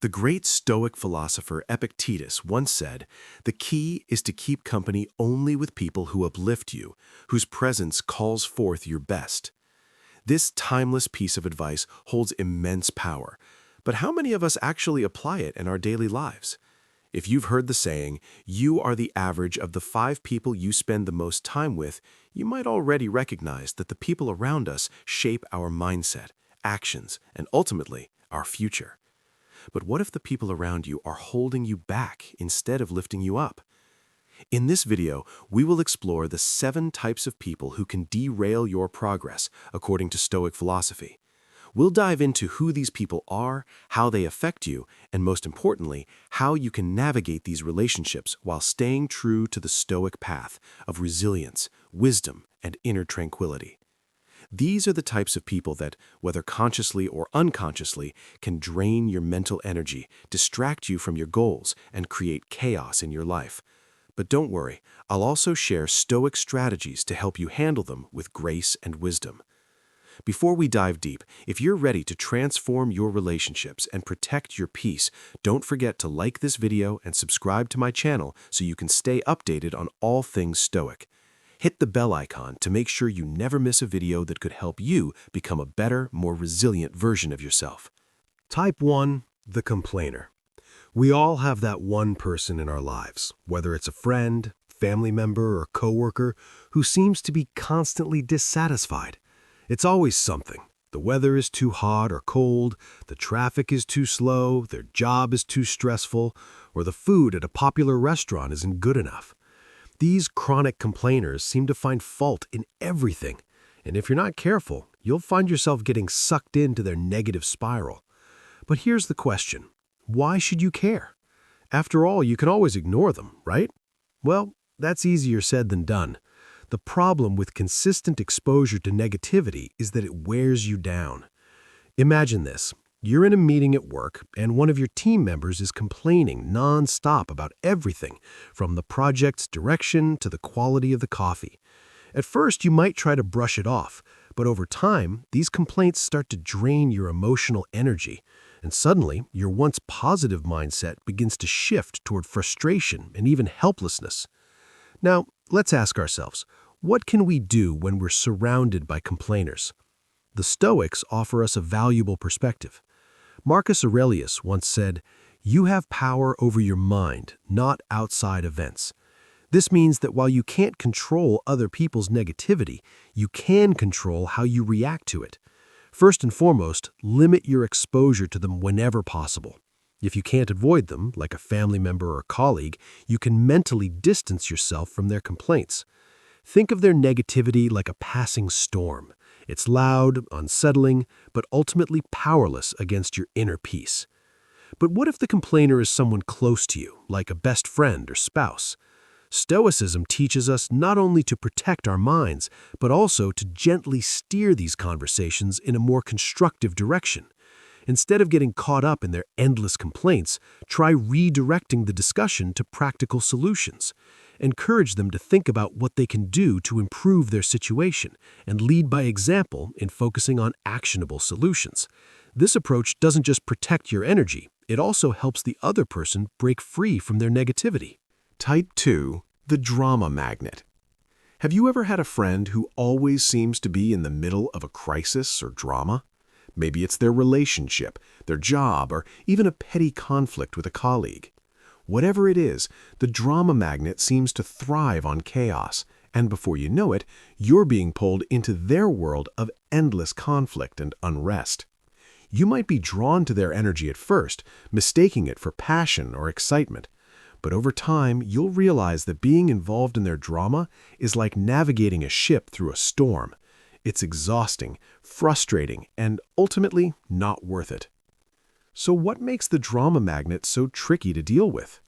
The great Stoic philosopher Epictetus once said, "The key is to keep company only with people who uplift you, whose presence calls forth your best." This timeless piece of advice holds immense power, but how many of us actually apply it in our daily lives? If you've heard the saying, "You are the average of the 5 people you spend the most time with," you might already recognize that the people around us shape our mindset, actions, and ultimately, our future. But what if the people around you are holding you back instead of lifting you up? In this video, we will explore the 7 types of people who can derail your progress, according to Stoic philosophy. We'll dive into who these people are, how they affect you, and most importantly, how you can navigate these relationships while staying true to the Stoic path of resilience, wisdom, and inner tranquility. These are the types of people that, whether consciously or unconsciously, can drain your mental energy, distract you from your goals, and create chaos in your life. But don't worry, I'll also share Stoic strategies to help you handle them with grace and wisdom. Before we dive deep, if you're ready to transform your relationships and protect your peace, don't forget to like this video and subscribe to my channel so you can stay updated on all things Stoic. Hit the bell icon to make sure you never miss a video that could help you become a better, more resilient version of yourself. Type 1, the complainer. We all have that one person in our lives, whether it's a friend, family member, or coworker, who seems to be constantly dissatisfied. It's always something. The weather is too hot or cold, the traffic is too slow, their job is too stressful, or the food at a popular restaurant isn't good enough. These chronic complainers seem to find fault in everything, and if you're not careful, you'll find yourself getting sucked into their negative spiral. But here's the question: why should you care? After all, you can always ignore them, right? Well, that's easier said than done. The problem with consistent exposure to negativity is that it wears you down. Imagine this. You're in a meeting at work, and one of your team members is complaining non-stop about everything, from the project's direction to the quality of the coffee. At first, you might try to brush it off, but over time, these complaints start to drain your emotional energy, and suddenly, your once positive mindset begins to shift toward frustration and even helplessness. Now, let's ask ourselves, what can we do when we're surrounded by complainers? The Stoics offer us a valuable perspective. Marcus Aurelius once said, "You have power over your mind, not outside events." This means that while you can't control other people's negativity, you can control how you react to it. First and foremost, limit your exposure to them whenever possible. If you can't avoid them, like a family member or colleague, you can mentally distance yourself from their complaints. Think of their negativity like a passing storm. It's loud, unsettling, but ultimately powerless against your inner peace. But what if the complainer is someone close to you, like a best friend or spouse? Stoicism teaches us not only to protect our minds, but also to gently steer these conversations in a more constructive direction. Instead of getting caught up in their endless complaints, try redirecting the discussion to practical solutions. Encourage them to think about what they can do to improve their situation, and lead by example in focusing on actionable solutions. This approach doesn't just protect your energy, it also helps the other person break free from their negativity. Type 2, the drama magnet. Have you ever had a friend who always seems to be in the middle of a crisis or drama? Maybe it's their relationship, their job, or even a petty conflict with a colleague. Whatever it is, the drama magnet seems to thrive on chaos, and before you know it, you're being pulled into their world of endless conflict and unrest. You might be drawn to their energy at first, mistaking it for passion or excitement. But over time, you'll realize that being involved in their drama is like navigating a ship through a storm. It's exhausting, frustrating, and ultimately not worth it. So what makes the drama magnet so tricky to deal with?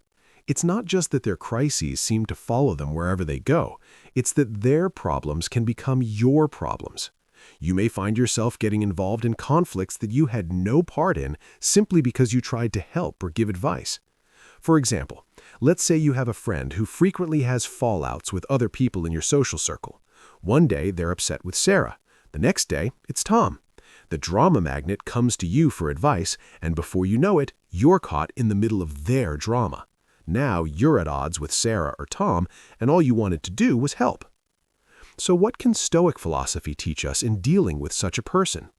It's not just that their crises seem to follow them wherever they go. It's that their problems can become your problems. You may find yourself getting involved in conflicts that you had no part in simply because you tried to help or give advice. For example, let's say you have a friend who frequently has fallouts with other people in your social circle. One day, they're upset with Sarah. The next day, it's Tom. The drama magnet comes to you for advice, and before you know it, you're caught in the middle of their drama. Now you're at odds with Sarah or Tom, and all you wanted to do was help. So what can Stoic philosophy teach us in dealing with such a person?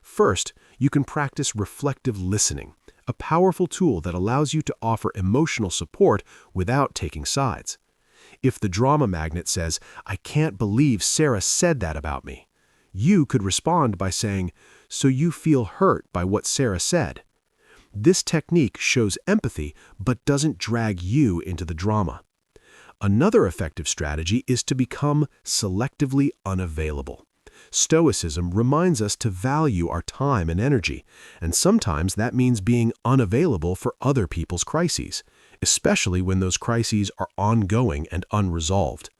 First, you can practice reflective listening, a powerful tool that allows you to offer emotional support without taking sides. If the drama magnet says, "I can't believe Sarah said that about me," you could respond by saying, "So you feel hurt by what Sarah said?" This technique shows empathy but doesn't drag you into the drama. Another effective strategy is to become selectively unavailable. Stoicism reminds us to value our time and energy, and sometimes that means being unavailable for other people's crises, especially when those crises are ongoing and unresolved.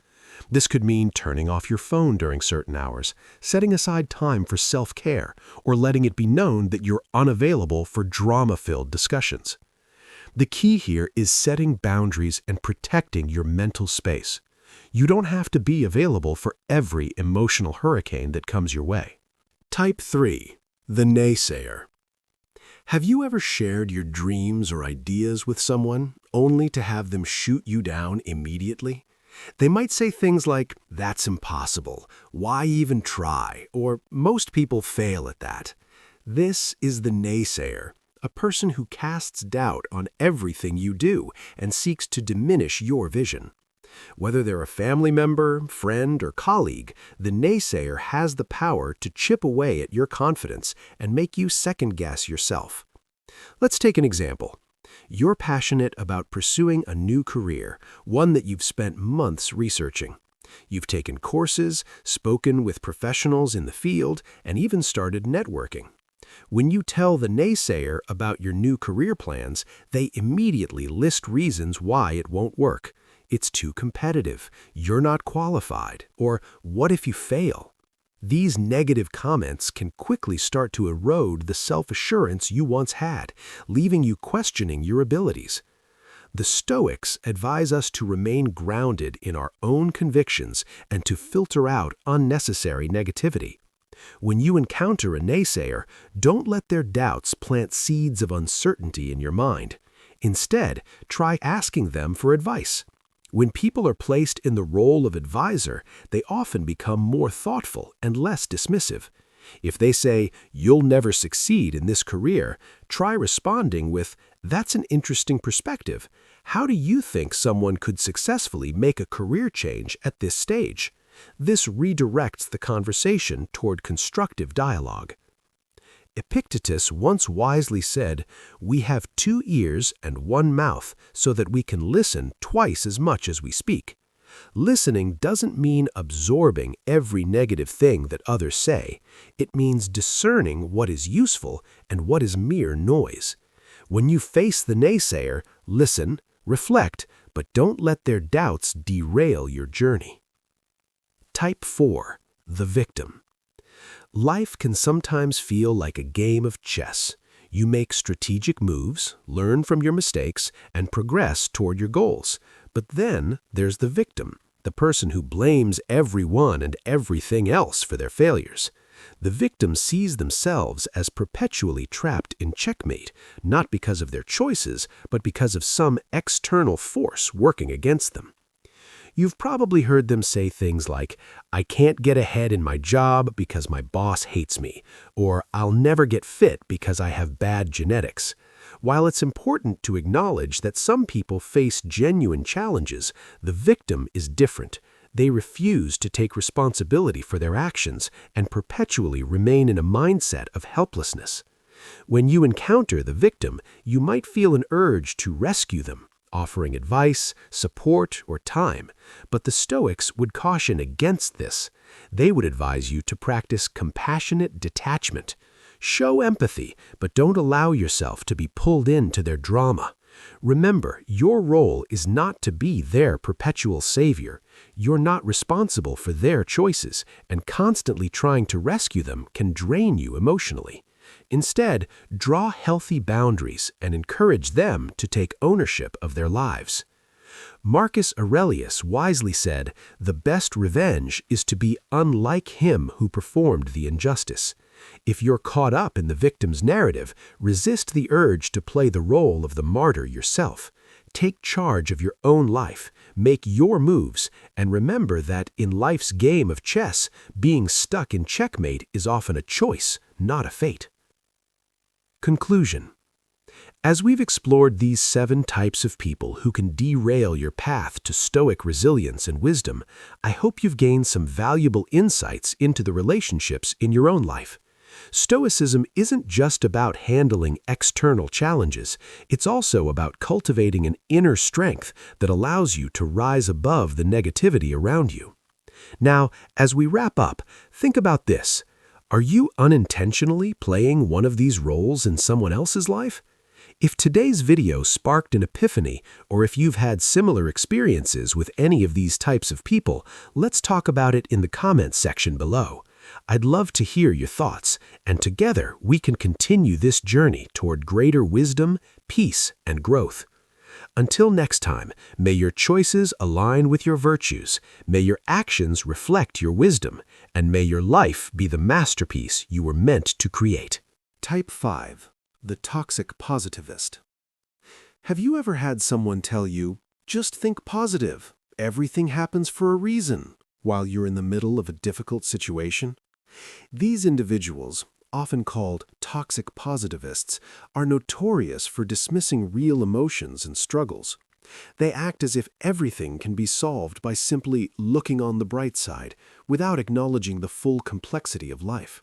This could mean turning off your phone during certain hours, setting aside time for self-care, or letting it be known that you're unavailable for drama-filled discussions. The key here is setting boundaries and protecting your mental space. You don't have to be available for every emotional hurricane that comes your way. Type 3. The naysayer. Have you ever shared your dreams or ideas with someone, only to have them shoot you down immediately? They might say things like, "That's impossible, why even try?" or "Most people fail at that." This is the naysayer, a person who casts doubt on everything you do and seeks to diminish your vision. Whether they're a family member, friend, or colleague, the naysayer has the power to chip away at your confidence and make you second-guess yourself. Let's take an example. You're passionate about pursuing a new career, one that you've spent months researching. You've taken courses, spoken with professionals in the field, and even started networking. When you tell the naysayer about your new career plans, they immediately list reasons why it won't work. It's too competitive, you're not qualified, or what if you fail? These negative comments can quickly start to erode the self-assurance you once had, leaving you questioning your abilities. The Stoics advise us to remain grounded in our own convictions and to filter out unnecessary negativity. When you encounter a naysayer, don't let their doubts plant seeds of uncertainty in your mind. Instead, try asking them for advice. When people are placed in the role of advisor, they often become more thoughtful and less dismissive. If they say, "You'll never succeed in this career," try responding with, "That's an interesting perspective. How do you think someone could successfully make a career change at this stage?" This redirects the conversation toward constructive dialogue. Epictetus once wisely said, "We have 2 ears and 1 mouth so that we can listen twice as much as we speak." Listening doesn't mean absorbing every negative thing that others say. It means discerning what is useful and what is mere noise. When you face the naysayer, listen, reflect, but don't let their doubts derail your journey. Type 4. The victim. Life can sometimes feel like a game of chess. You make strategic moves, learn from your mistakes, and progress toward your goals. But then there's the victim, the person who blames everyone and everything else for their failures. The victim sees themselves as perpetually trapped in checkmate, not because of their choices, but because of some external force working against them. You've probably heard them say things like, "I can't get ahead in my job because my boss hates me," or "I'll never get fit because I have bad genetics." While it's important to acknowledge that some people face genuine challenges, the victim is different. They refuse to take responsibility for their actions and perpetually remain in a mindset of helplessness. When you encounter the victim, you might feel an urge to rescue them, offering advice, support, or time, but the Stoics would caution against this. They would advise you to practice compassionate detachment. Show empathy, but don't allow yourself to be pulled into their drama. Remember, your role is not to be their perpetual savior. You're not responsible for their choices, and constantly trying to rescue them can drain you emotionally. Instead, draw healthy boundaries and encourage them to take ownership of their lives. Marcus Aurelius wisely said, "The best revenge is to be unlike him who performed the injustice." If you're caught up in the victim's narrative, resist the urge to play the role of the martyr yourself. Take charge of your own life, make your moves, and remember that in life's game of chess, being stuck in checkmate is often a choice, not a fate. Conclusion. As we've explored these 7 types of people who can derail your path to Stoic resilience and wisdom, I hope you've gained some valuable insights into the relationships in your own life. Stoicism isn't just about handling external challenges, it's also about cultivating an inner strength that allows you to rise above the negativity around you. Now, as we wrap up, think about this. Are you unintentionally playing one of these roles in someone else's life? If today's video sparked an epiphany, or if you've had similar experiences with any of these types of people, let's talk about it in the comments section below. I'd love to hear your thoughts, and together we can continue this journey toward greater wisdom, peace, and growth. Until next time, may your choices align with your virtues, may your actions reflect your wisdom, and may your life be the masterpiece you were meant to create. Type 5. The toxic positivist. Have you ever had someone tell you, just think positive, everything happens for a reason, while you're in the middle of a difficult situation? These individuals, often called toxic positivists, are notorious for dismissing real emotions and struggles. They act as if everything can be solved by simply looking on the bright side, without acknowledging the full complexity of life.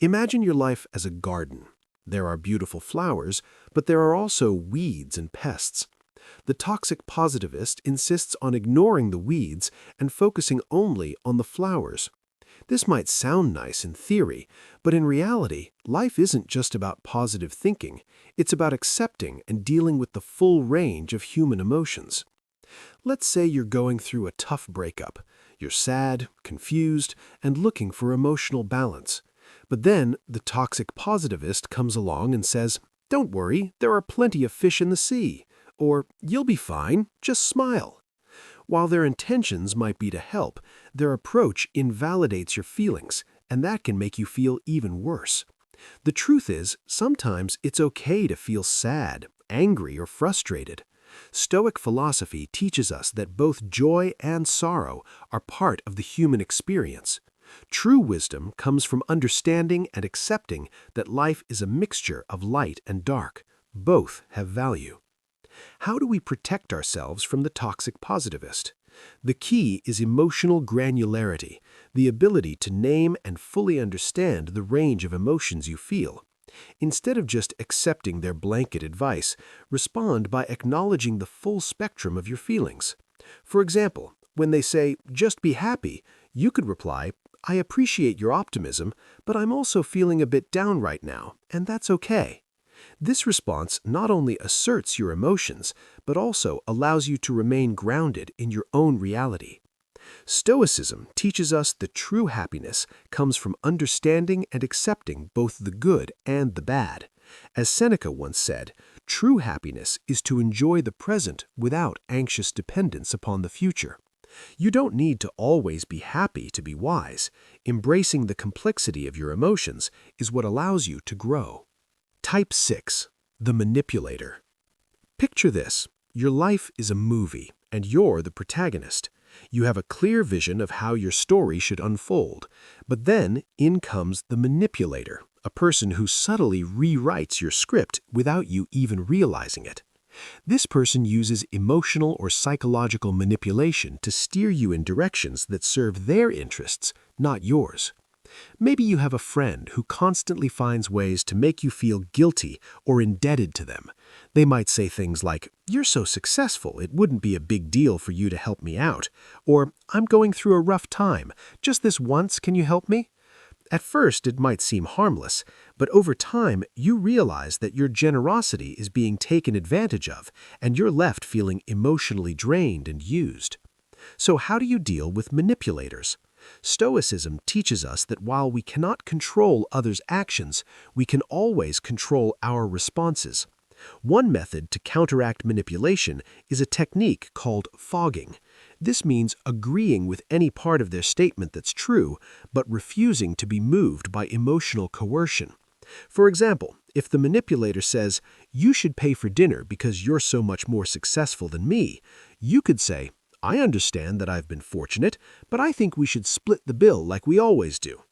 Imagine your life as a garden. There are beautiful flowers, but there are also weeds and pests. The toxic positivist insists on ignoring the weeds and focusing only on the flowers. This might sound nice in theory, but in reality, life isn't just about positive thinking. It's about accepting and dealing with the full range of human emotions. Let's say you're going through a tough breakup. You're sad, confused, and looking for emotional balance. But then the toxic positivist comes along and says, "Don't worry, there are plenty of fish in the sea," or "You'll be fine, just smile." While their intentions might be to help, their approach invalidates your feelings, and that can make you feel even worse. The truth is, sometimes it's okay to feel sad, angry, or frustrated. Stoic philosophy teaches us that both joy and sorrow are part of the human experience. True wisdom comes from understanding and accepting that life is a mixture of light and dark. Both have value. How do we protect ourselves from the toxic positivist? The key is emotional granularity, the ability to name and fully understand the range of emotions you feel. Instead of just accepting their blanket advice, respond by acknowledging the full spectrum of your feelings. For example, when they say, "Just be happy," you could reply, "I appreciate your optimism, but I'm also feeling a bit down right now, and that's okay." This response not only asserts your emotions, but also allows you to remain grounded in your own reality. Stoicism teaches us that true happiness comes from understanding and accepting both the good and the bad. As Seneca once said, true happiness is to enjoy the present without anxious dependence upon the future. You don't need to always be happy to be wise. Embracing the complexity of your emotions is what allows you to grow. Type 6. The manipulator. Picture this. Your life is a movie, and you're the protagonist. You have a clear vision of how your story should unfold, but then in comes the manipulator, a person who subtly rewrites your script without you even realizing it. This person uses emotional or psychological manipulation to steer you in directions that serve their interests, not yours. Maybe you have a friend who constantly finds ways to make you feel guilty or indebted to them. They might say things like, "You're so successful, it wouldn't be a big deal for you to help me out," or "I'm going through a rough time. Just this once, can you help me?" At first, it might seem harmless, but over time, you realize that your generosity is being taken advantage of, and you're left feeling emotionally drained and used. So how do you deal with manipulators? Stoicism teaches us that while we cannot control others' actions, we can always control our responses. One method to counteract manipulation is a technique called fogging. This means agreeing with any part of their statement that's true, but refusing to be moved by emotional coercion. For example, if the manipulator says, "You should pay for dinner because you're so much more successful than me," you could say, "I understand that I've been fortunate, but I think we should split the bill like we always do."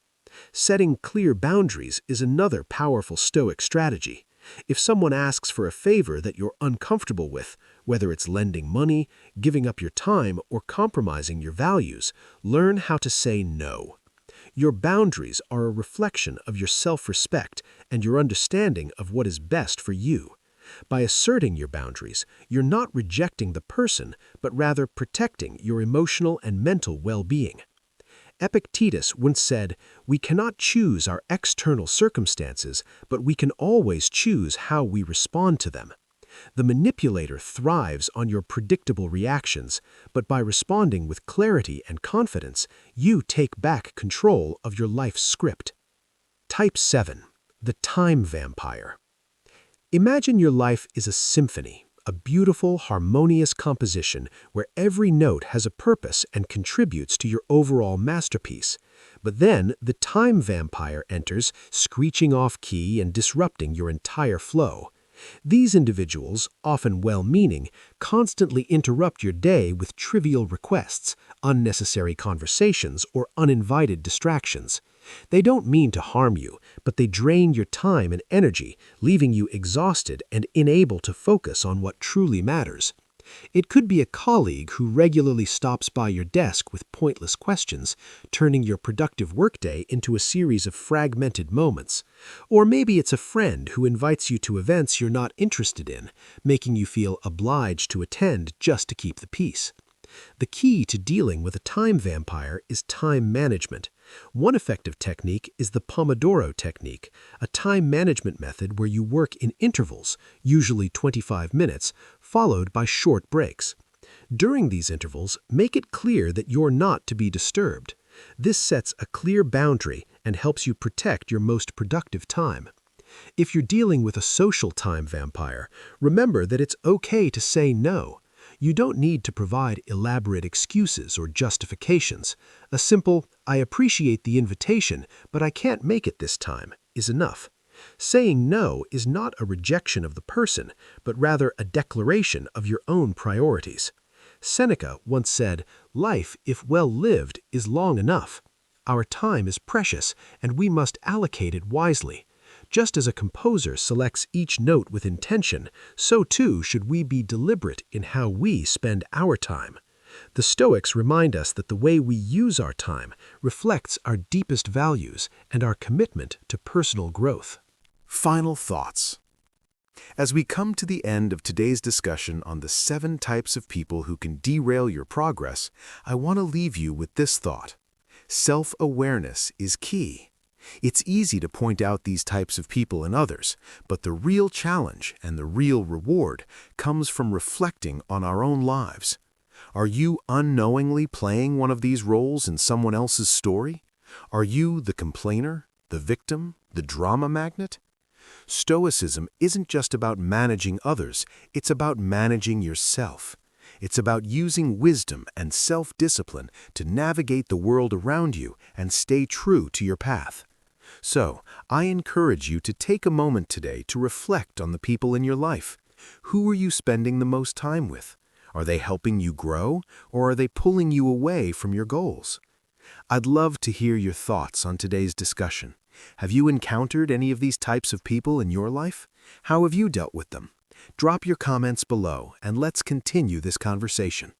Setting clear boundaries is another powerful Stoic strategy. If someone asks for a favor that you're uncomfortable with, whether it's lending money, giving up your time, or compromising your values, learn how to say no. Your boundaries are a reflection of your self-respect and your understanding of what is best for you. By asserting your boundaries, you're not rejecting the person, but rather protecting your emotional and mental well-being. Epictetus once said, "We cannot choose our external circumstances, but we can always choose how we respond to them." The manipulator thrives on your predictable reactions, but by responding with clarity and confidence, you take back control of your life's script. Type 7. The Time Vampire. Imagine your life is a symphony, a beautiful, harmonious composition where every note has a purpose and contributes to your overall masterpiece. But then the time vampire enters, screeching off key and disrupting your entire flow. These individuals, often well-meaning, constantly interrupt your day with trivial requests, unnecessary conversations, or uninvited distractions. They don't mean to harm you, but they drain your time and energy, leaving you exhausted and unable to focus on what truly matters. It could be a colleague who regularly stops by your desk with pointless questions, turning your productive workday into a series of fragmented moments. Or maybe it's a friend who invites you to events you're not interested in, making you feel obliged to attend just to keep the peace. The key to dealing with a time vampire is time management. One effective technique is the Pomodoro technique, a time management method where you work in intervals, usually 25 minutes, followed by short breaks. During these intervals, make it clear that you're not to be disturbed. This sets a clear boundary and helps you protect your most productive time. If you're dealing with a social time vampire, remember that it's okay to say no. You don't need to provide elaborate excuses or justifications. A simple, "I appreciate the invitation, but I can't make it this time," is enough. Saying no is not a rejection of the person, but rather a declaration of your own priorities. Seneca once said, "Life, if well lived, is long enough. Our time is precious, and we must allocate it wisely." Just as a composer selects each note with intention, so too should we be deliberate in how we spend our time. The Stoics remind us that the way we use our time reflects our deepest values and our commitment to personal growth. Final thoughts. As we come to the end of today's discussion on the 7 types of people who can derail your progress, I want to leave you with this thought. Self-awareness is key. It's easy to point out these types of people in others, but the real challenge and the real reward comes from reflecting on our own lives. Are you unknowingly playing one of these roles in someone else's story? Are you the complainer, the victim, the drama magnet? Stoicism isn't just about managing others, it's about managing yourself. It's about using wisdom and self-discipline to navigate the world around you and stay true to your path. So, I encourage you to take a moment today to reflect on the people in your life. Who are you spending the most time with? Are they helping you grow, or are they pulling you away from your goals? I'd love to hear your thoughts on today's discussion. Have you encountered any of these types of people in your life? How have you dealt with them? Drop your comments below, and let's continue this conversation.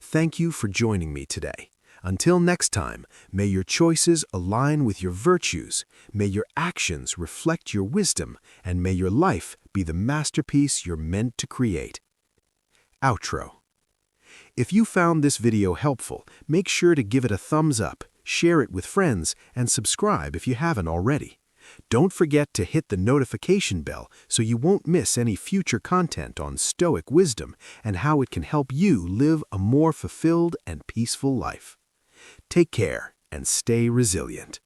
Thank you for joining me today. Until next time, may your choices align with your virtues, may your actions reflect your wisdom, and may your life be the masterpiece you're meant to create. Outro. If you found this video helpful, make sure to give it a thumbs up, share it with friends, and subscribe if you haven't already. Don't forget to hit the notification bell so you won't miss any future content on Stoic wisdom and how it can help you live a more fulfilled and peaceful life. Take care and stay resilient.